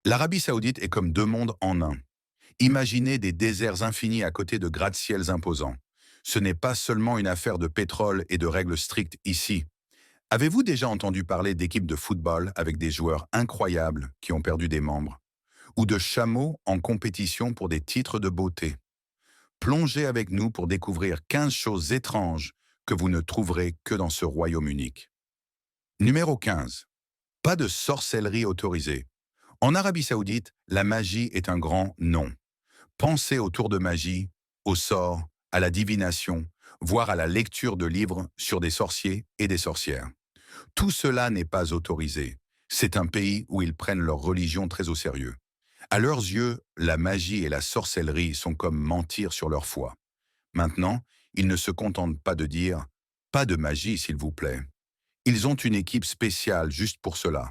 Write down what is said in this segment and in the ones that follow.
L'Arabie Saoudite est comme deux mondes en un. Imaginez des déserts infinis à côté de gratte-ciels imposants. Ce n'est pas seulement une affaire de pétrole et de règles strictes ici. Avez-vous déjà entendu parler d'équipes de football avec des joueurs incroyables qui ont perdu des membres? Ou de chameaux en compétition pour des titres de beauté? Plongez avec nous pour découvrir 15 choses étranges que vous ne trouverez que dans ce royaume unique. Numéro 15. Pas de sorcellerie autorisée. En Arabie Saoudite, la magie est un grand non. Pensez au tour de magie, au sort, à la divination, voire à la lecture de livres sur des sorciers et des sorcières. Tout cela n'est pas autorisé. C'est un pays où ils prennent leur religion très au sérieux. À leurs yeux, la magie et la sorcellerie sont comme mentir sur leur foi. Maintenant, ils ne se contentent pas de dire « pas de magie, s'il vous plaît ». Ils ont une équipe spéciale juste pour cela.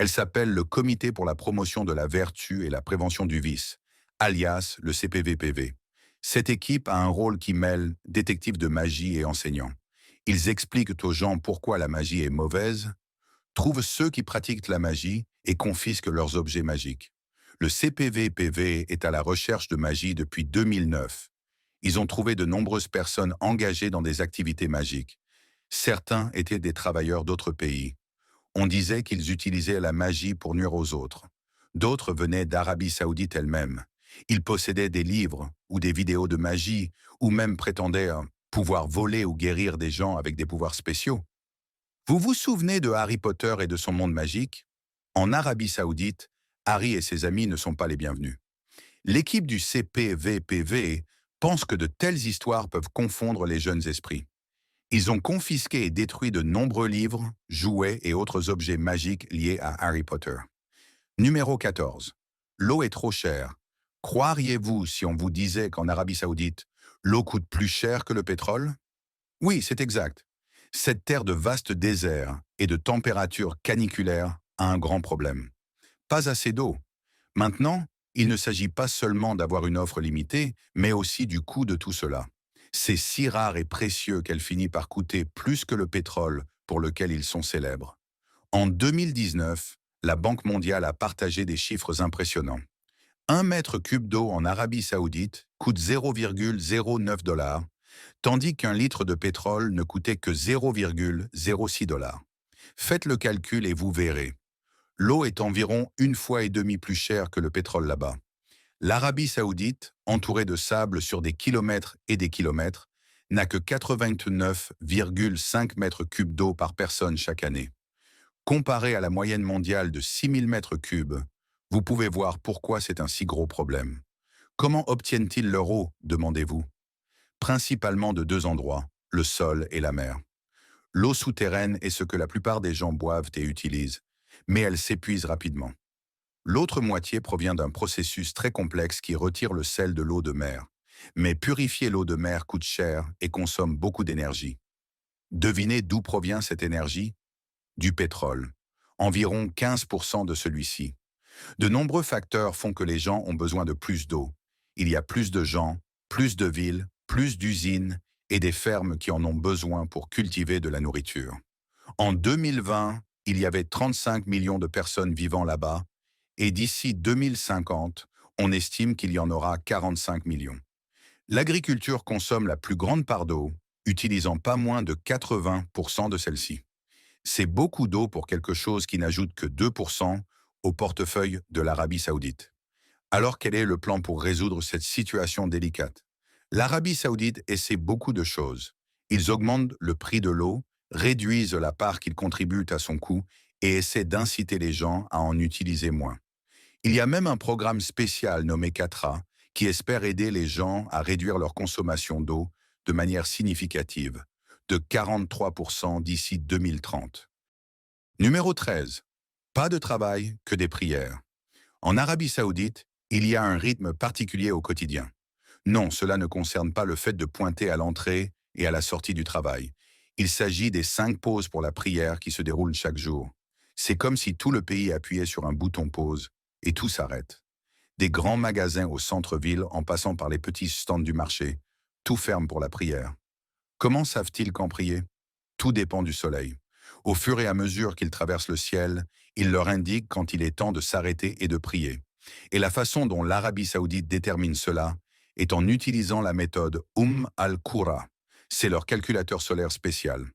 Elle s'appelle le Comité pour la promotion de la vertu et la prévention du vice, alias le CPVPV. Cette équipe a un rôle qui mêle détectives de magie et enseignants. Ils expliquent aux gens pourquoi la magie est mauvaise, trouvent ceux qui pratiquent la magie et confisquent leurs objets magiques. Le CPVPV est à la recherche de magie depuis 2009. Ils ont trouvé de nombreuses personnes engagées dans des activités magiques. Certains étaient des travailleurs d'autres pays. On disait qu'ils utilisaient la magie pour nuire aux autres. D'autres venaient d'Arabie Saoudite elle-même. Ils possédaient des livres ou des vidéos de magie, ou même prétendaient pouvoir voler ou guérir des gens avec des pouvoirs spéciaux. Vous vous souvenez de Harry Potter et de son monde magique? En Arabie Saoudite, Harry et ses amis ne sont pas les bienvenus. L'équipe du CPVPV pense que de telles histoires peuvent confondre les jeunes esprits. Ils ont confisqué et détruit de nombreux livres, jouets et autres objets magiques liés à Harry Potter. Numéro 14. L'eau est trop chère. Croiriez-vous si on vous disait qu'en Arabie Saoudite, l'eau coûte plus cher que le pétrole? Oui, c'est exact. Cette terre de vastes déserts et de températures caniculaires a un grand problème. Pas assez d'eau. Maintenant, il ne s'agit pas seulement d'avoir une offre limitée, mais aussi du coût de tout cela. C'est si rare et précieux qu'elle finit par coûter plus que le pétrole pour lequel ils sont célèbres. En 2019, la Banque mondiale a partagé des chiffres impressionnants. Un mètre cube d'eau en Arabie Saoudite coûte 0,09 $, tandis qu'un litre de pétrole ne coûtait que 0,06 $. Faites le calcul et vous verrez. L'eau est environ une fois et demie plus chère que le pétrole là-bas. L'Arabie Saoudite, entourée de sable sur des kilomètres et des kilomètres, n'a que 89,5 mètres cubes d'eau par personne chaque année. Comparé à la moyenne mondiale de 6000 mètres cubes, vous pouvez voir pourquoi c'est un si gros problème. Comment obtiennent-ils leur eau, demandez-vous? Principalement de deux endroits, le sol et la mer. L'eau souterraine est ce que la plupart des gens boivent et utilisent, mais elle s'épuise rapidement. L'autre moitié provient d'un processus très complexe qui retire le sel de l'eau de mer. Mais purifier l'eau de mer coûte cher et consomme beaucoup d'énergie. Devinez d'où provient cette énergie? Du pétrole. Environ 15% de celui-ci. De nombreux facteurs font que les gens ont besoin de plus d'eau. Il y a plus de gens, plus de villes, plus d'usines et des fermes qui en ont besoin pour cultiver de la nourriture. En 2020, il y avait 35 millions de personnes vivant là-bas et d'ici 2050, on estime qu'il y en aura 45 millions. L'agriculture consomme la plus grande part d'eau, utilisant pas moins de 80% de celle-ci. C'est beaucoup d'eau pour quelque chose qui n'ajoute que 2% au portefeuille de l'Arabie Saoudite. Alors quel est le plan pour résoudre cette situation délicate? L'Arabie Saoudite essaie beaucoup de choses. Ils augmentent le prix de l'eau, réduisent la part qu'ils contribuent à son coût et essaient d'inciter les gens à en utiliser moins. Il y a même un programme spécial nommé Katra qui espère aider les gens à réduire leur consommation d'eau de manière significative, de 43% d'ici 2030. Numéro 13. Pas de travail que des prières. En Arabie Saoudite, il y a un rythme particulier au quotidien. Non, cela ne concerne pas le fait de pointer à l'entrée et à la sortie du travail. Il s'agit des 5 pauses pour la prière qui se déroulent chaque jour. C'est comme si tout le pays appuyait sur un bouton pause et tout s'arrête. Des grands magasins au centre-ville en passant par les petits stands du marché, tout ferme pour la prière. Comment savent-ils quand prier? Tout dépend du soleil. Au fur et à mesure qu'il traverse le ciel, Il leur indique quand il est temps de s'arrêter et de prier. Et la façon dont l'Arabie saoudite détermine cela est en utilisant la méthode al-Qura. C'est leur calculateur solaire spécial.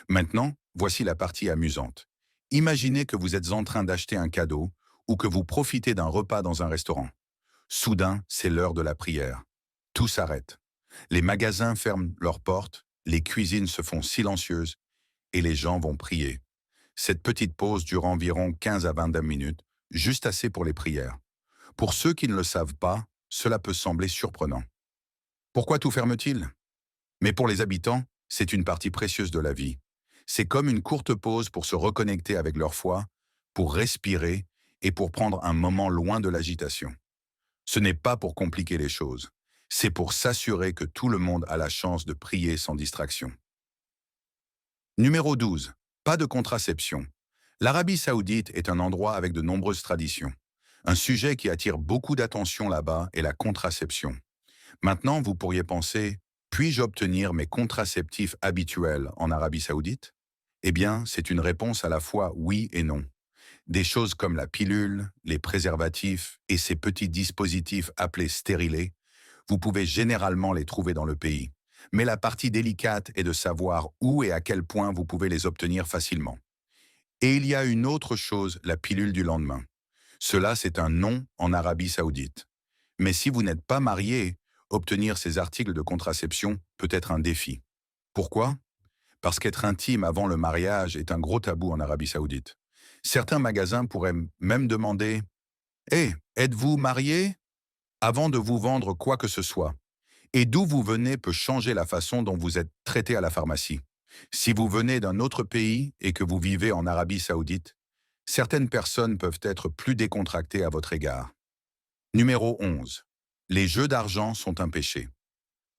Maintenant, voici la partie amusante. Imaginez que vous êtes en train d'acheter un cadeau ou que vous profitez d'un repas dans un restaurant. Soudain, c'est l'heure de la prière. Tout s'arrête. Les magasins ferment leurs portes, les cuisines se font silencieuses et les gens vont prier. Cette petite pause dure environ 15 à 22 minutes, juste assez pour les prières. Pour ceux qui ne le savent pas, cela peut sembler surprenant. Pourquoi tout ferme-t-il? Mais pour les habitants, c'est une partie précieuse de la vie. C'est comme une courte pause pour se reconnecter avec leur foi, pour respirer et pour prendre un moment loin de l'agitation. Ce n'est pas pour compliquer les choses, c'est pour s'assurer que tout le monde a la chance de prier sans distraction. Numéro 12. Pas de contraception. L'Arabie saoudite est un endroit avec de nombreuses traditions. Un sujet qui attire beaucoup d'attention là-bas est la contraception. Maintenant, vous pourriez penser, puis-je obtenir mes contraceptifs habituels en Arabie saoudite? Eh bien, c'est une réponse à la fois oui et non. Des choses comme la pilule, les préservatifs et ces petits dispositifs appelés stérilés, vous pouvez généralement les trouver dans le pays. Mais la partie délicate est de savoir où et à quel point vous pouvez les obtenir facilement. Et il y a une autre chose, la pilule du lendemain. Cela, c'est un non en Arabie saoudite. Mais si vous n'êtes pas marié, obtenir ces articles de contraception peut être un défi. Pourquoi? Parce qu'être intime avant le mariage est un gros tabou en Arabie saoudite. Certains magasins pourraient même demander « êtes-vous marié ?» avant de vous vendre quoi que ce soit. Et d'où vous venez peut changer la façon dont vous êtes traité à la pharmacie. Si vous venez d'un autre pays et que vous vivez en Arabie saoudite, certaines personnes peuvent être plus décontractées à votre égard. Numéro 11. Les jeux d'argent sont un péché.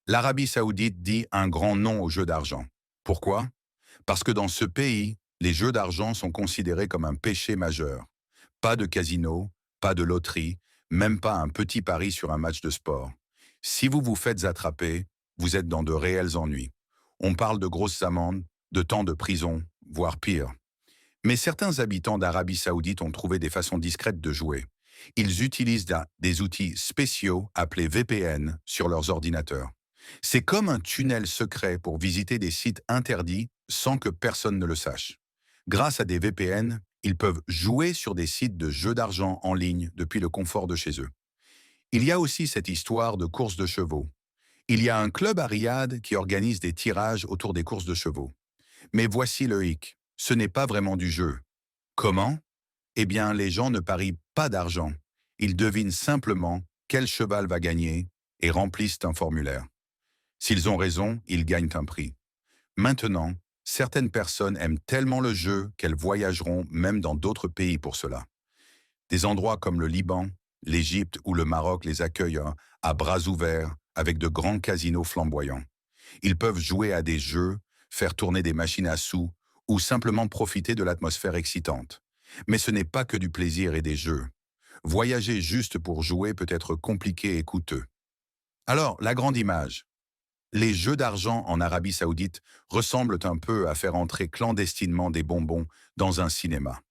L'Arabie saoudite dit un grand non aux jeux d'argent. Pourquoi? Parce que dans ce pays, les jeux d'argent sont considérés comme un péché majeur. Pas de casino, pas de loterie, même pas un petit pari sur un match de sport. Si vous vous faites attraper, vous êtes dans de réels ennuis. On parle de grosses amendes, de temps de prison, voire pire. Mais certains habitants d'Arabie saoudite ont trouvé des façons discrètes de jouer. Ils utilisent des outils spéciaux appelés VPN sur leurs ordinateurs. C'est comme un tunnel secret pour visiter des sites interdits sans que personne ne le sache. Grâce à des VPN, ils peuvent jouer sur des sites de jeux d'argent en ligne depuis le confort de chez eux. Il y a aussi cette histoire de courses de chevaux. Il y a un club à Riyad qui organise des tirages autour des courses de chevaux. Mais voici le hic, ce n'est pas vraiment du jeu. Comment? Eh bien, les gens ne parient pas d'argent. Ils devinent simplement quel cheval va gagner et remplissent un formulaire. S'ils ont raison, ils gagnent un prix. Maintenant, certaines personnes aiment tellement le jeu qu'elles voyageront même dans d'autres pays pour cela. Des endroits comme le Liban, l'Égypte ou le Maroc les accueillent à bras ouverts avec de grands casinos flamboyants. Ils peuvent jouer à des jeux, faire tourner des machines à sous ou simplement profiter de l'atmosphère excitante. Mais ce n'est pas que du plaisir et des jeux. Voyager juste pour jouer peut être compliqué et coûteux. Alors, la grande image. Les jeux d'argent en Arabie saoudite ressemblent un peu à faire entrer clandestinement des bonbons dans un cinéma.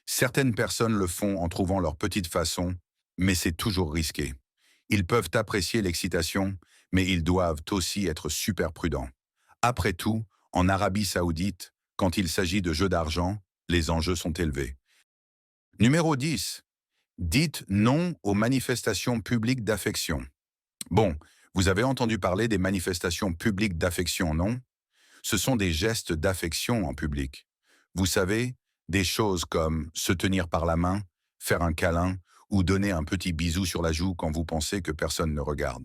Certaines personnes le font en trouvant leur petite façon, mais c'est toujours risqué. Ils peuvent apprécier l'excitation, mais ils doivent aussi être super prudents. Après tout, en Arabie saoudite, quand il s'agit de jeux d'argent, les enjeux sont élevés. Numéro 10. Dites non aux manifestations publiques d'affection. Bon, vous avez entendu parler des manifestations publiques d'affection, non? Ce sont des gestes d'affection en public. Vous savez, des choses comme se tenir par la main, faire un câlin ou donner un petit bisou sur la joue quand vous pensez que personne ne regarde.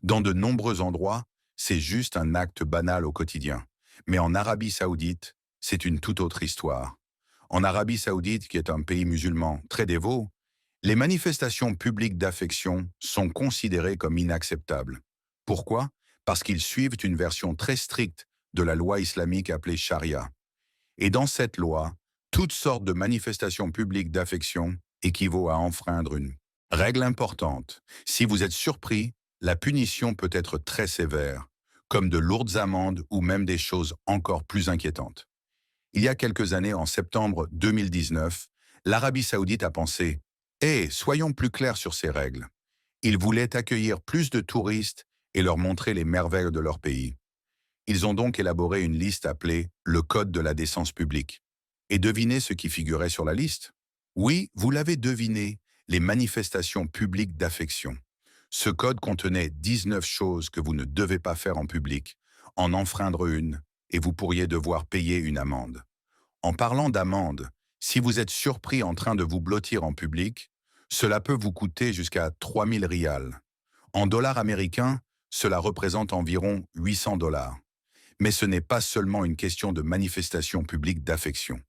Dans de nombreux endroits, c'est juste un acte banal au quotidien. Mais en Arabie saoudite, c'est une toute autre histoire. En Arabie saoudite, qui est un pays musulman très dévot, les manifestations publiques d'affection sont considérées comme inacceptables. Pourquoi? Parce qu'ils suivent une version très stricte de la loi islamique appelée charia. Et dans cette loi, toutes sortes de manifestations publiques d'affection équivaut à enfreindre une règle importante. Si vous êtes surpris, la punition peut être très sévère, comme de lourdes amendes ou même des choses encore plus inquiétantes. Il y a quelques années, en septembre 2019, L'Arabie saoudite a pensé, « soyons plus clairs sur ces règles. » Ils voulaient accueillir plus de touristes et leur montrer les merveilles de leur pays. Ils ont donc élaboré une liste appelée le Code de la décence publique. Et devinez ce qui figurait sur la liste? Oui, vous l'avez deviné, les manifestations publiques d'affection. Ce code contenait 19 choses que vous ne devez pas faire en public, en enfreindre une, et vous pourriez devoir payer une amende. En parlant d'amende, si vous êtes surpris en train de vous blottir en public, cela peut vous coûter jusqu'à 3000 rials. En dollars américains, cela représente environ 800 dollars. Mais ce n'est pas seulement une question de manifestation publique d'affection.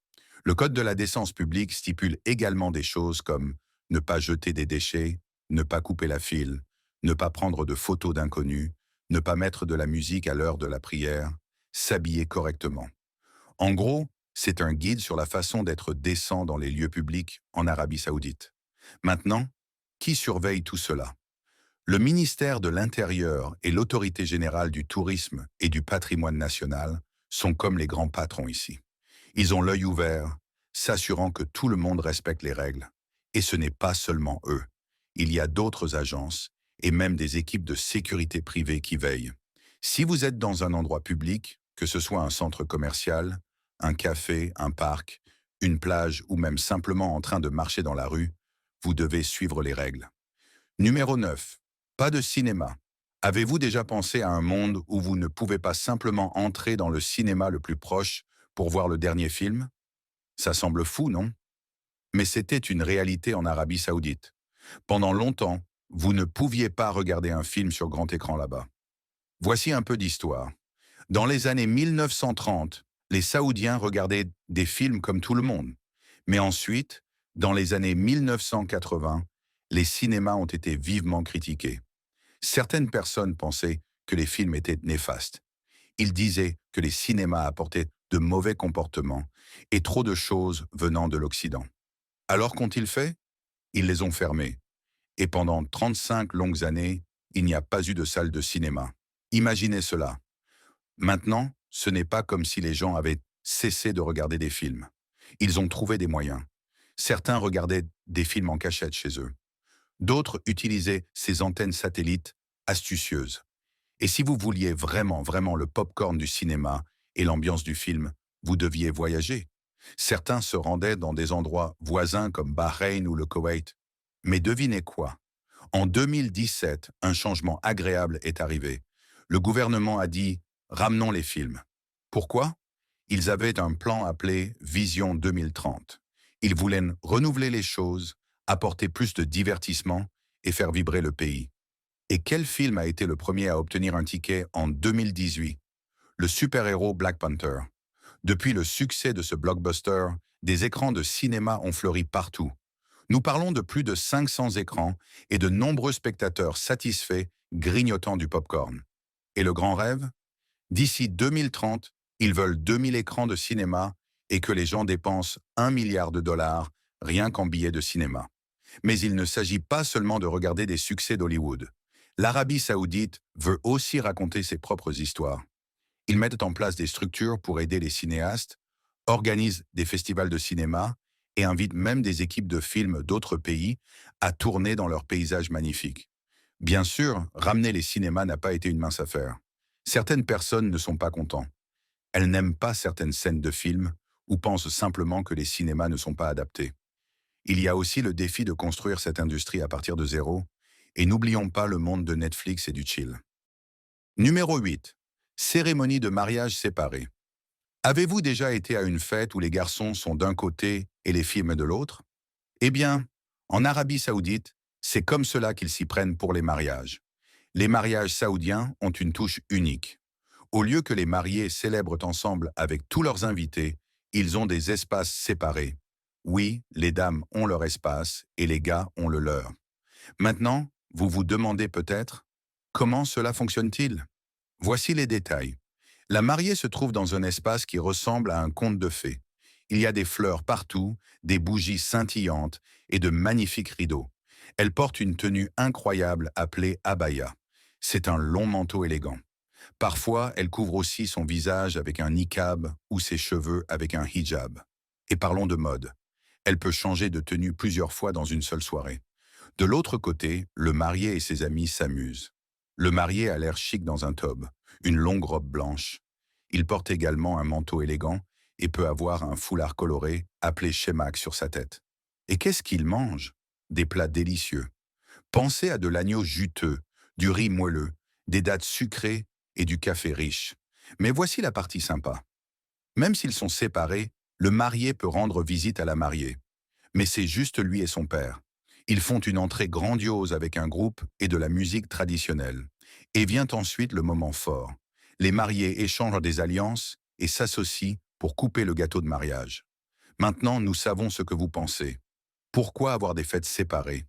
Le Code de la décence publique stipule également des choses comme ne pas jeter des déchets, ne pas couper la file, ne pas prendre de photos d'inconnus, ne pas mettre de la musique à l'heure de la prière, s'habiller correctement. En gros, c'est un guide sur la façon d'être décent dans les lieux publics en Arabie saoudite. Maintenant, qui surveille tout cela? Le ministère de l'Intérieur et l'Autorité générale du tourisme et du patrimoine national sont comme les grands patrons ici. Ils ont l'œil ouvert, s'assurant que tout le monde respecte les règles. Et ce n'est pas seulement eux. Il y a d'autres agences et même des équipes de sécurité privée qui veillent. Si vous êtes dans un endroit public, que ce soit un centre commercial, un café, un parc, une plage ou même simplement en train de marcher dans la rue, vous devez suivre les règles. Numéro 9. Pas de cinéma. Avez-vous déjà pensé à un monde où vous ne pouvez pas simplement entrer dans le cinéma le plus proche pour voir le dernier film? Ça semble fou, non? Mais c'était une réalité en Arabie saoudite. Pendant longtemps, vous ne pouviez pas regarder un film sur grand écran là-bas. Voici un peu d'histoire. Dans les années 1930, les Saoudiens regardaient des films comme tout le monde. Mais ensuite, dans les années 1980, les cinémas ont été vivement critiqués. Certaines personnes pensaient que les films étaient néfastes. Ils disaient que les cinémas apportaient de mauvais comportements et trop de choses venant de l'Occident. Alors qu'ont-ils fait? Ils les ont fermés. Et pendant 35 longues années, il n'y a pas eu de salle de cinéma. Imaginez cela. Maintenant, ce n'est pas comme si les gens avaient cessé de regarder des films. Ils ont trouvé des moyens. Certains regardaient des films en cachette chez eux. D'autres utilisaient ces antennes satellites astucieuses. Et si vous vouliez vraiment le pop-corn du cinéma et l'ambiance du film, vous deviez voyager. Certains se rendaient dans des endroits voisins comme Bahreïn ou le Koweït. Mais devinez quoi? En 2017, un changement agréable est arrivé. Le gouvernement a dit « ramenons les films ». Pourquoi? Ils avaient un plan appelé Vision 2030. Ils voulaient renouveler les choses, apporter plus de divertissement et faire vibrer le pays. Et quel film a été le premier à obtenir un ticket en 2018? Le super-héros Black Panther. Depuis le succès de ce blockbuster, des écrans de cinéma ont fleuri partout. Nous parlons de plus de 500 écrans et de nombreux spectateurs satisfaits grignotant du pop-corn. Et le grand rêve? D'ici 2030, ils veulent 2000 écrans de cinéma et que les gens dépensent 1 milliard de dollars rien qu'en billets de cinéma. Mais il ne s'agit pas seulement de regarder des succès d'Hollywood. L'Arabie saoudite veut aussi raconter ses propres histoires. Ils mettent en place des structures pour aider les cinéastes, organisent des festivals de cinéma et invitent même des équipes de films d'autres pays à tourner dans leurs paysages magnifiques. Bien sûr, ramener les cinémas n'a pas été une mince affaire. Certaines personnes ne sont pas contentes. Elles n'aiment pas certaines scènes de films ou pensent simplement que les cinémas ne sont pas adaptés. Il y a aussi le défi de construire cette industrie à partir de zéro, et n'oublions pas le monde de Netflix et du chill. Numéro 8. Cérémonie de mariage séparée. Avez-vous déjà été à une fête où les garçons sont d'un côté et les filles de l'autre? Eh bien, en Arabie saoudite, c'est comme cela qu'ils s'y prennent pour les mariages. Les mariages saoudiens ont une touche unique. Au lieu que les mariés célèbrent ensemble avec tous leurs invités, ils ont des espaces séparés. Oui, les dames ont leur espace et les gars ont le leur. Maintenant, vous vous demandez peut-être, comment cela fonctionne-t-il? Voici les détails. La mariée se trouve dans un espace qui ressemble à un conte de fées. Il y a des fleurs partout, des bougies scintillantes et de magnifiques rideaux. Elle porte une tenue incroyable appelée abaya. C'est un long manteau élégant. Parfois, elle couvre aussi son visage avec un niqab ou ses cheveux avec un hijab. Et parlons de mode. Elle peut changer de tenue plusieurs fois dans une seule soirée. De l'autre côté, le marié et ses amis s'amusent. Le marié a l'air chic dans un tobe, une longue robe blanche. Il porte également un manteau élégant et peut avoir un foulard coloré appelé shemak sur sa tête. Et qu'est-ce qu'il mange? Des plats délicieux. Pensez à de l'agneau juteux, du riz moelleux, des dattes sucrées et du café riche. Mais voici la partie sympa. Même s'ils sont séparés, le marié peut rendre visite à la mariée. Mais c'est juste lui et son père. Ils font une entrée grandiose avec un groupe et de la musique traditionnelle. Et vient ensuite le moment fort. Les mariés échangent des alliances et s'associent pour couper le gâteau de mariage. Maintenant, nous savons ce que vous pensez. Pourquoi avoir des fêtes séparées?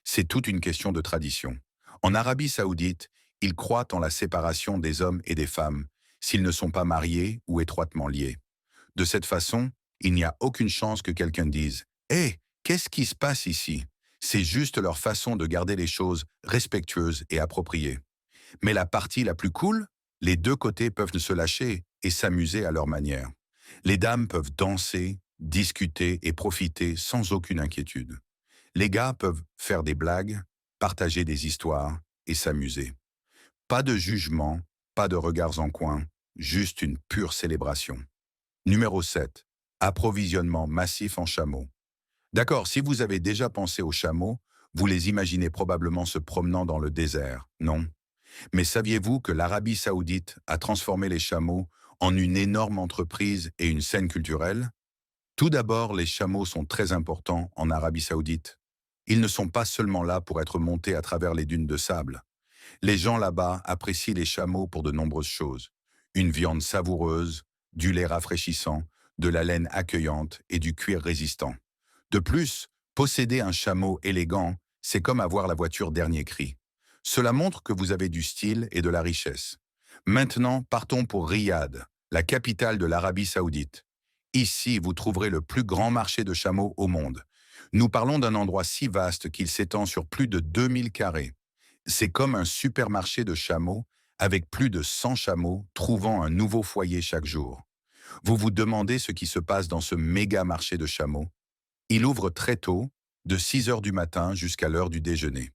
C'est toute une question de tradition. En Arabie saoudite, ils croient en la séparation des hommes et des femmes, s'ils ne sont pas mariés ou étroitement liés. De cette façon, il n'y a aucune chance que quelqu'un dise « Hé, qu'est-ce qui se passe ici ?» C'est juste leur façon de garder les choses respectueuses et appropriées. Mais la partie la plus cool, les deux côtés peuvent se lâcher et s'amuser à leur manière. Les dames peuvent danser, discuter et profiter sans aucune inquiétude. Les gars peuvent faire des blagues, partager des histoires et s'amuser. Pas de jugement, pas de regards en coin, juste une pure célébration. Numéro 7. Approvisionnement massif en chameaux. D'accord, si vous avez déjà pensé aux chameaux, vous les imaginez probablement se promenant dans le désert, non? Mais saviez-vous que l'Arabie saoudite a transformé les chameaux en une énorme entreprise et une scène culturelle? Tout d'abord, les chameaux sont très importants en Arabie saoudite. Ils ne sont pas seulement là pour être montés à travers les dunes de sable. Les gens là-bas apprécient les chameaux pour de nombreuses choses. Une viande savoureuse, du lait rafraîchissant, de la laine accueillante et du cuir résistant. De plus, posséder un chameau élégant, c'est comme avoir la voiture dernier cri. Cela montre que vous avez du style et de la richesse. Maintenant, partons pour Riyad, la capitale de l'Arabie saoudite. Ici, vous trouverez le plus grand marché de chameaux au monde. Nous parlons d'un endroit si vaste qu'il s'étend sur plus de 2000 carrés. C'est comme un supermarché de chameaux, avec plus de 100 chameaux trouvant un nouveau foyer chaque jour. Vous vous demandez ce qui se passe dans ce méga marché de chameaux? Il ouvre très tôt, de 6 heures du matin jusqu'à l'heure du déjeuner.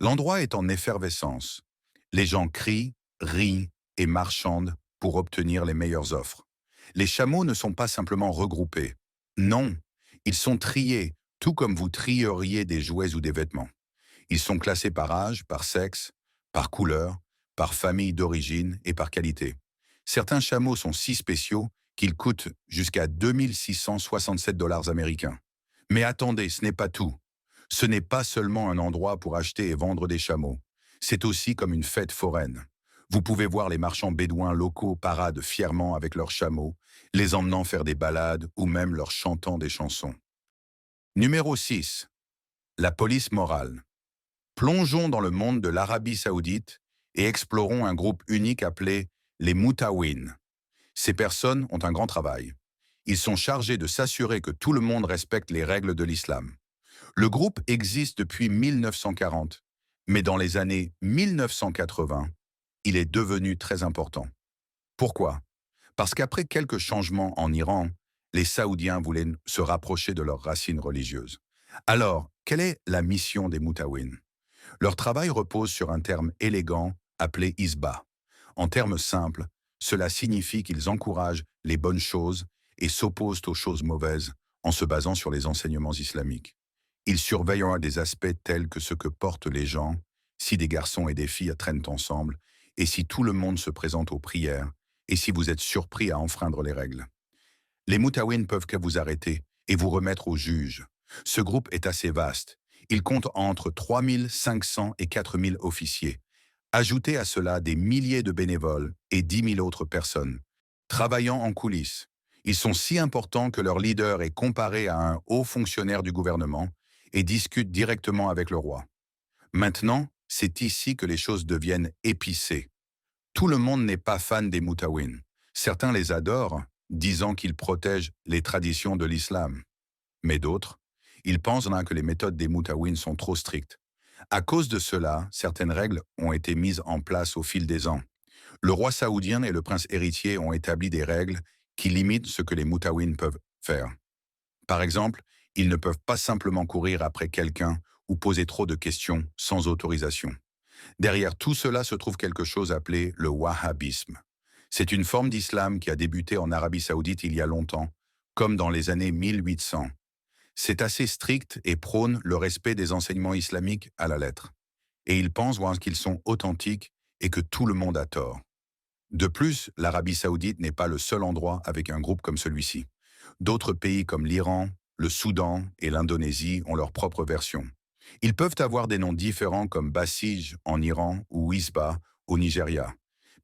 L'endroit est en effervescence. Les gens crient, rient et marchandent pour obtenir les meilleures offres. Les chameaux ne sont pas simplement regroupés. Non, ils sont triés, tout comme vous trieriez des jouets ou des vêtements. Ils sont classés par âge, par sexe, par couleur, par famille d'origine et par qualité. Certains chameaux sont si spéciaux qu'ils coûtent jusqu'à 2667 dollars américains. Mais attendez, ce n'est pas tout. Ce n'est pas seulement un endroit pour acheter et vendre des chameaux. C'est aussi comme une fête foraine. Vous pouvez voir les marchands bédouins locaux paradent fièrement avec leurs chameaux, les emmenant faire des balades ou même leur chantant des chansons. Numéro 6. La police morale. Plongeons dans le monde de l'Arabie saoudite et explorons un groupe unique appelé les Moutawin. Ces personnes ont un grand travail. Ils sont chargés de s'assurer que tout le monde respecte les règles de l'islam. Le groupe existe depuis 1940, mais dans les années 1980, il est devenu très important. Pourquoi? Parce qu'après quelques changements en Iran, les Saoudiens voulaient se rapprocher de leurs racines religieuses. Alors, quelle est la mission des Moutawin? Leur travail repose sur un terme élégant appelé isba. En termes simples, cela signifie qu'ils encouragent les bonnes choses et s'opposent aux choses mauvaises en se basant sur les enseignements islamiques. Ils surveillent des aspects tels que ce que portent les gens, si des garçons et des filles traînent ensemble, et si tout le monde se présente aux prières, et si vous êtes surpris à enfreindre les règles. Les Moutawin peuvent que vous arrêter et vous remettre au juge. Ce groupe est assez vaste. Il compte entre 3500 et 4000 officiers. Ajoutez à cela des milliers de bénévoles et 10 000 autres personnes. Travaillant en coulisses, ils sont si importants que leur leader est comparé à un haut fonctionnaire du gouvernement et discute directement avec le roi. Maintenant, c'est ici que les choses deviennent épicées. Tout le monde n'est pas fan des Moutawin. Certains les adorent, disant qu'ils protègent les traditions de l'islam. Mais d'autres, ils pensent que les méthodes des Moutawin sont trop strictes. À cause de cela, certaines règles ont été mises en place au fil des ans. Le roi saoudien et le prince héritier ont établi des règles qui limitent ce que les Moutawin peuvent faire. Par exemple, Ils ne peuvent pas simplement courir après quelqu'un ou poser trop de questions sans autorisation. Derrière tout cela se trouve quelque chose appelé le wahhabisme. C'est une forme d'islam qui a débuté en Arabie saoudite il y a longtemps, comme dans les années 1800. C'est assez strict et prône le respect des enseignements islamiques à la lettre. Et ils pensent voir qu'ils sont authentiques et que tout le monde a tort. De plus, l'Arabie saoudite n'est pas le seul endroit avec un groupe comme celui-ci. D'autres pays comme l'Iran, le Soudan et l'Indonésie ont leur propre version. Ils peuvent avoir des noms différents comme Basij en Iran ou Isba au Nigeria.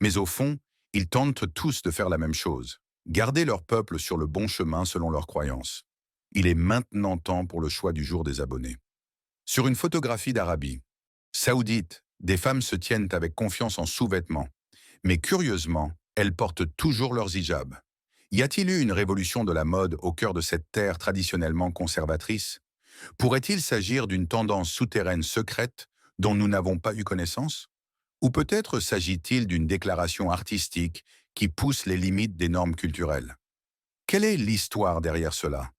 Mais au fond, ils tentent tous de faire la même chose, garder leur peuple sur le bon chemin selon leurs croyances. Il est maintenant temps pour le choix du jour des abonnés. Sur une photographie d'Arabie saoudite, des femmes se tiennent avec confiance en sous-vêtements. Mais curieusement, elles portent toujours leurs hijabs. Y a-t-il eu une révolution de la mode au cœur de cette terre traditionnellement conservatrice? Pourrait-il s'agir d'une tendance souterraine secrète dont nous n'avons pas eu connaissance? Ou peut-être s'agit-il d'une déclaration artistique qui pousse les limites des normes culturelles? Quelle est l'histoire derrière cela?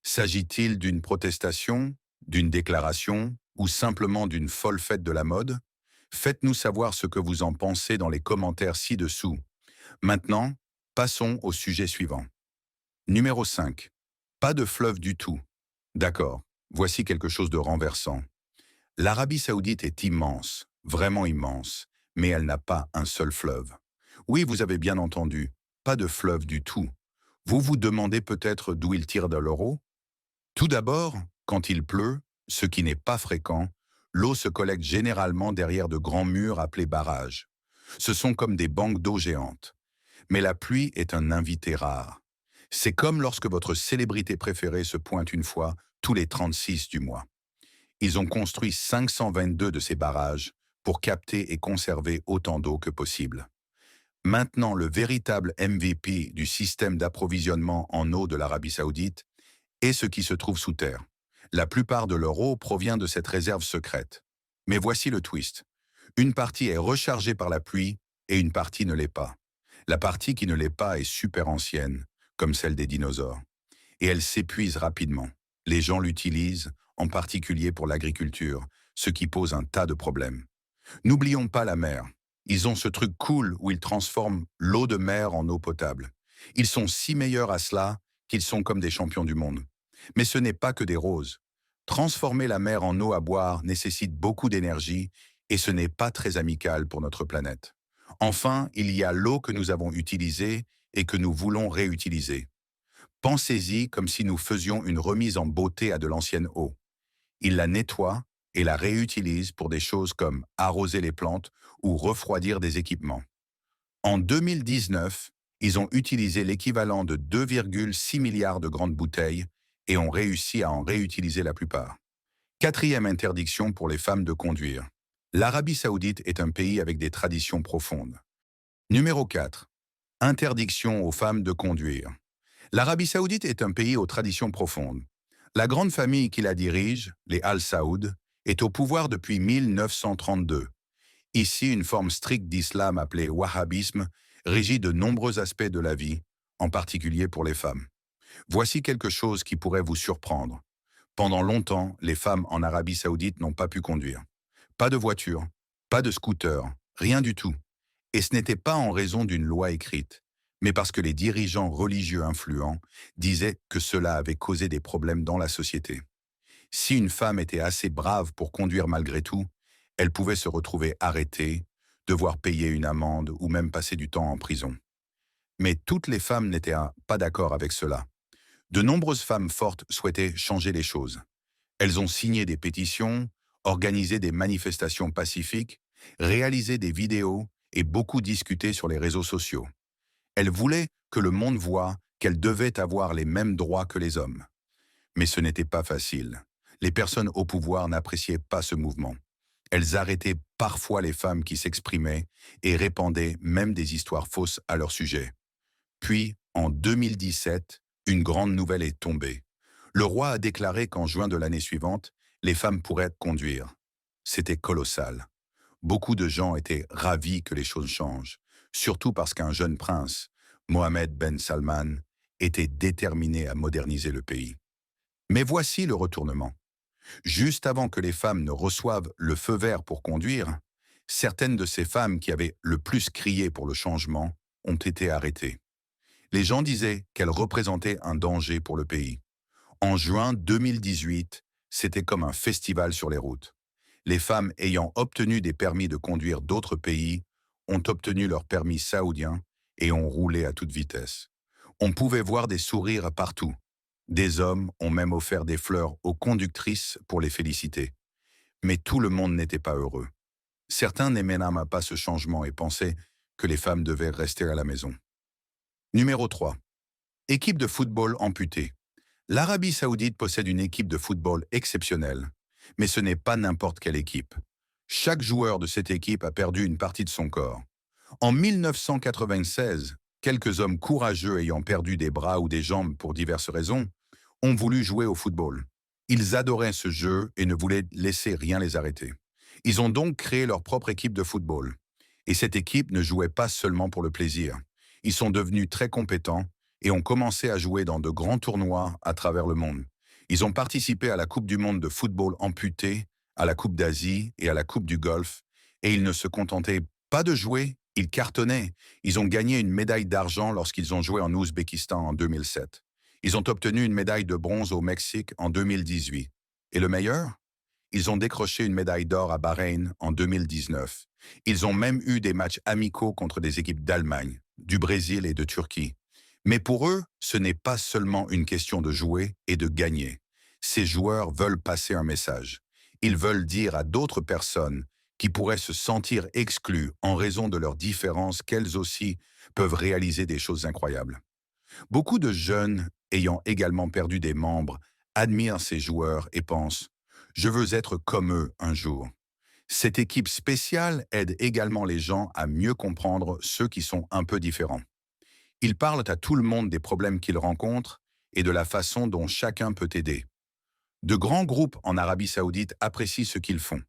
S'agit-il d'une protestation, d'une déclaration ou simplement d'une folle fête de la mode? Faites-nous savoir ce que vous en pensez dans les commentaires ci-dessous. Maintenant, passons au sujet suivant. Numéro 5. Pas de fleuve du tout. D'accord, voici quelque chose de renversant. L'Arabie saoudite est immense, vraiment immense, mais elle n'a pas un seul fleuve. Oui, vous avez bien entendu, pas de fleuve du tout. Vous vous demandez peut-être d'où il tire de l'eau? Tout d'abord, quand il pleut, ce qui n'est pas fréquent, l'eau se collecte généralement derrière de grands murs appelés barrages. Ce sont comme des banques d'eau géantes. Mais la pluie est un invité rare. C'est comme lorsque votre célébrité préférée se pointe une fois tous les 36 du mois. Ils ont construit 522 de ces barrages pour capter et conserver autant d'eau que possible. Maintenant, le véritable MVP du système d'approvisionnement en eau de l'Arabie saoudite est ce qui se trouve sous terre. La plupart de leur eau provient de cette réserve secrète. Mais voici le twist. Une partie est rechargée par la pluie et une partie ne l'est pas. La partie qui ne l'est pas est super ancienne, comme celle des dinosaures. Et elle s'épuise rapidement. Les gens l'utilisent, en particulier pour l'agriculture, ce qui pose un tas de problèmes. N'oublions pas la mer. Ils ont ce truc cool où ils transforment l'eau de mer en eau potable. Ils sont si meilleurs à cela qu'ils sont comme des champions du monde. Mais ce n'est pas que des roses. Transformer la mer en eau à boire nécessite beaucoup d'énergie et ce n'est pas très amical pour notre planète. Enfin, il y a l'eau que nous avons utilisée et que nous voulons réutiliser. Pensez-y comme si nous faisions une remise en beauté à de l'ancienne eau. Ils la nettoient et la réutilisent pour des choses comme arroser les plantes ou refroidir des équipements. En 2019, ils ont utilisé l'équivalent de 2,6 milliards de grandes bouteilles et ont réussi à en réutiliser la plupart. Quatrième interdiction pour les femmes de conduire. L'Arabie saoudite est un pays avec des traditions profondes. Numéro 4. Interdiction aux femmes de conduire. L'Arabie saoudite est un pays aux traditions profondes. La grande famille qui la dirige, les Al Saoud, est au pouvoir depuis 1932. Ici, une forme stricte d'islam appelée wahhabisme régit de nombreux aspects de la vie, en particulier pour les femmes. Voici quelque chose qui pourrait vous surprendre. Pendant longtemps, les femmes en Arabie saoudite n'ont pas pu conduire. Pas de voiture, pas de scooter, rien du tout. Et ce n'était pas en raison d'une loi écrite, mais parce que les dirigeants religieux influents disaient que cela avait causé des problèmes dans la société. Si une femme était assez brave pour conduire malgré tout, elle pouvait se retrouver arrêtée, devoir payer une amende ou même passer du temps en prison. Mais toutes les femmes n'étaient pas d'accord avec cela. De nombreuses femmes fortes souhaitaient changer les choses. Elles ont signé des pétitions, organisé des manifestations pacifiques, réalisé des vidéos et beaucoup discuté sur les réseaux sociaux. Elles voulaient que le monde voie qu'elles devaient avoir les mêmes droits que les hommes. Mais ce n'était pas facile. Les personnes au pouvoir n'appréciaient pas ce mouvement. Elles arrêtaient parfois les femmes qui s'exprimaient et répandaient même des histoires fausses à leur sujet. Puis, en 2017, une grande nouvelle est tombée. Le roi a déclaré qu'en juin de l'année suivante, les femmes pourraient conduire. C'était colossal. Beaucoup de gens étaient ravis que les choses changent, surtout parce qu'un jeune prince, Mohammed Ben Salman, était déterminé à moderniser le pays. Mais voici le retournement. Juste avant que les femmes ne reçoivent le feu vert pour conduire, certaines de ces femmes qui avaient le plus crié pour le changement ont été arrêtées. Les gens disaient qu'elles représentaient un danger pour le pays. En juin 2018, c'était comme un festival sur les routes. Les femmes ayant obtenu des permis de conduire d'autres pays ont obtenu leur permis saoudien et ont roulé à toute vitesse. On pouvait voir des sourires partout. Des hommes ont même offert des fleurs aux conductrices pour les féliciter. Mais tout le monde n'était pas heureux. Certains n'aimaient même pas ce changement et pensaient que les femmes devaient rester à la maison. Numéro 3. Équipe de football amputée. L'Arabie saoudite possède une équipe de football exceptionnelle, mais ce n'est pas n'importe quelle équipe. Chaque joueur de cette équipe a perdu une partie de son corps. En 1996, quelques hommes courageux ayant perdu des bras ou des jambes pour diverses raisons ont voulu jouer au football. Ils adoraient ce jeu et ne voulaient laisser rien les arrêter. Ils ont donc créé leur propre équipe de football. Et cette équipe ne jouait pas seulement pour le plaisir. Ils sont devenus très compétents et ont commencé à jouer dans de grands tournois à travers le monde. Ils ont participé à la Coupe du monde de football amputé, à la Coupe d'Asie et à la Coupe du Golfe, et ils ne se contentaient pas de jouer, ils cartonnaient. Ils ont gagné une médaille d'argent lorsqu'ils ont joué en Ouzbékistan en 2007. Ils ont obtenu une médaille de bronze au Mexique en 2018. Et le meilleur? Ils ont décroché une médaille d'or à Bahreïn en 2019. Ils ont même eu des matchs amicaux contre des équipes d'Allemagne, du Brésil et de Turquie. Mais pour eux, ce n'est pas seulement une question de jouer et de gagner. Ces joueurs veulent passer un message. Ils veulent dire à d'autres personnes qui pourraient se sentir exclues en raison de leurs différences qu'elles aussi peuvent réaliser des choses incroyables. Beaucoup de jeunes ayant également perdu des membres admirent ces joueurs et pensent « Je veux être comme eux un jour ». Cette équipe spéciale aide également les gens à mieux comprendre ceux qui sont un peu différents. Ils parlent à tout le monde des problèmes qu'ils rencontrent et de la façon dont chacun peut aider. De grands groupes en Arabie saoudite apprécient ce qu'ils font.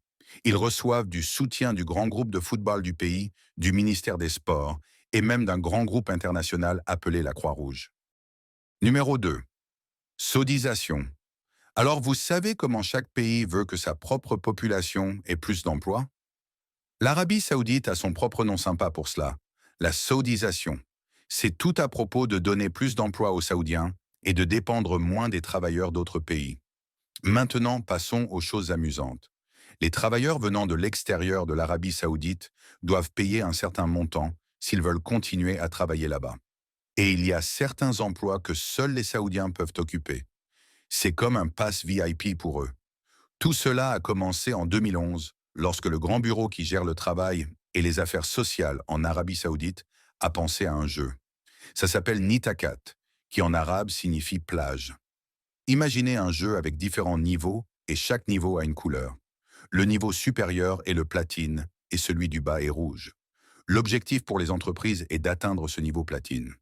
Ils reçoivent du soutien du grand groupe de football du pays, du ministère des Sports et même d'un grand groupe international appelé la Croix-Rouge. Numéro 2. Saudisation. Alors vous savez comment chaque pays veut que sa propre population ait plus d'emplois? L'Arabie saoudite a son propre nom sympa pour cela, la saudisation. C'est tout à propos de donner plus d'emplois aux Saoudiens et de dépendre moins des travailleurs d'autres pays. Maintenant, passons aux choses amusantes. Les travailleurs venant de l'extérieur de l'Arabie saoudite doivent payer un certain montant s'ils veulent continuer à travailler là-bas. Et il y a certains emplois que seuls les Saoudiens peuvent occuper. C'est comme un pass VIP pour eux. Tout cela a commencé en 2011, lorsque le Grand Bureau qui gère le travail et les affaires sociales en Arabie saoudite a pensé à un jeu. Ça s'appelle Nitakat, qui en arabe signifie plage. Imaginez un jeu avec différents niveaux et chaque niveau a une couleur. Le niveau supérieur est le platine et celui du bas est rouge. L'objectif pour les entreprises est d'atteindre ce niveau platine.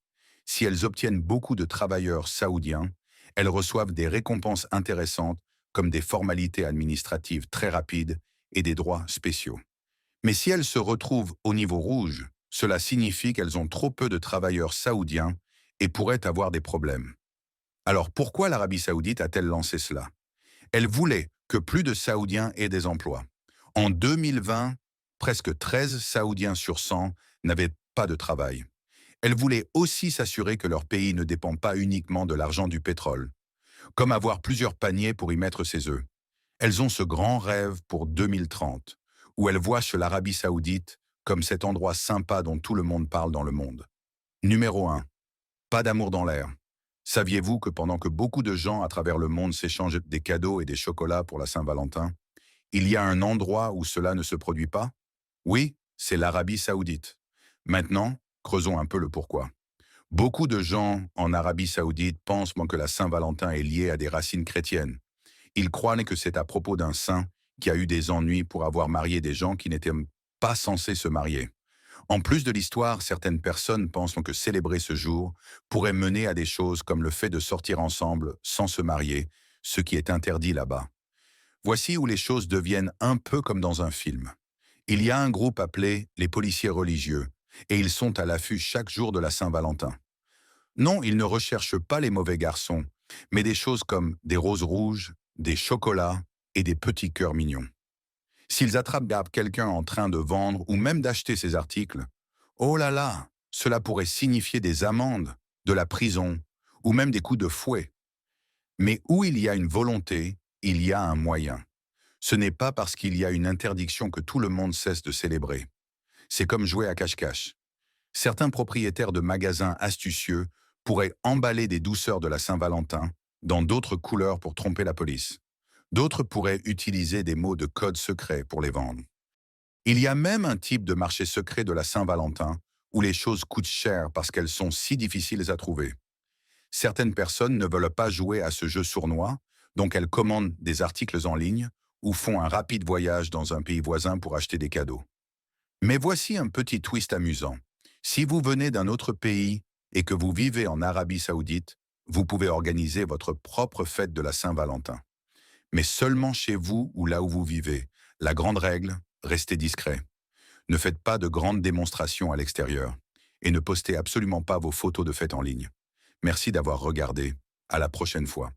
Si elles obtiennent beaucoup de travailleurs saoudiens, elles reçoivent des récompenses intéressantes comme des formalités administratives très rapides et des droits spéciaux. Mais si elles se retrouvent au niveau rouge, cela signifie qu'elles ont trop peu de travailleurs saoudiens et pourraient avoir des problèmes. Alors pourquoi l'Arabie saoudite a-t-elle lancé cela? Elle voulait que plus de Saoudiens aient des emplois. En 2020, presque 13 Saoudiens sur 100 n'avaient pas de travail. Elle voulait aussi s'assurer que leur pays ne dépend pas uniquement de l'argent du pétrole, comme avoir plusieurs paniers pour y mettre ses œufs. Elles ont ce grand rêve pour 2030, où elles voient chez l'Arabie saoudite comme cet endroit sympa dont tout le monde parle dans le monde. Numéro 1. Pas d'amour dans l'air. Saviez-vous que pendant que beaucoup de gens à travers le monde s'échangent des cadeaux et des chocolats pour la Saint-Valentin, il y a un endroit où cela ne se produit pas? Oui, c'est l'Arabie saoudite. Maintenant, creusons un peu le pourquoi. Beaucoup de gens en Arabie saoudite pensent que la Saint-Valentin est liée à des racines chrétiennes. Ils croient que c'est à propos d'un saint qui a eu des ennuis pour avoir marié des gens qui n'étaient pas censés se marier. En plus de l'histoire, certaines personnes pensent que célébrer ce jour pourrait mener à des choses comme le fait de sortir ensemble sans se marier, ce qui est interdit là-bas. Voici où les choses deviennent un peu comme dans un film. Il y a un groupe appelé les policiers religieux, et ils sont à l'affût chaque jour de la Saint-Valentin. Non, ils ne recherchent pas les mauvais garçons, mais des choses comme des roses rouges, des chocolats et des petits cœurs mignons. S'ils attrapent quelqu'un en train de vendre ou même d'acheter ces articles, oh là là, cela pourrait signifier des amendes, de la prison ou même des coups de fouet. Mais où il y a une volonté, il y a un moyen. Ce n'est pas parce qu'il y a une interdiction que tout le monde cesse de célébrer. C'est comme jouer à cache-cache. Certains propriétaires de magasins astucieux pourraient emballer des douceurs de la Saint-Valentin dans d'autres couleurs pour tromper la police. D'autres pourraient utiliser des mots de code secret pour les vendre. Il y a même un type de marché secret de la Saint-Valentin où les choses coûtent cher parce qu'elles sont si difficiles à trouver. Certaines personnes ne veulent pas jouer à ce jeu sournois, donc elles commandent des articles en ligne ou font un rapide voyage dans un pays voisin pour acheter des cadeaux. Mais voici un petit twist amusant. Si vous venez d'un autre pays et que vous vivez en Arabie Saoudite, vous pouvez organiser votre propre fête de la Saint-Valentin. Mais seulement chez vous ou là où vous vivez. La grande règle, restez discret. Ne faites pas de grandes démonstrations à l'extérieur. Et ne postez absolument pas vos photos de fête en ligne. Merci d'avoir regardé. À la prochaine fois.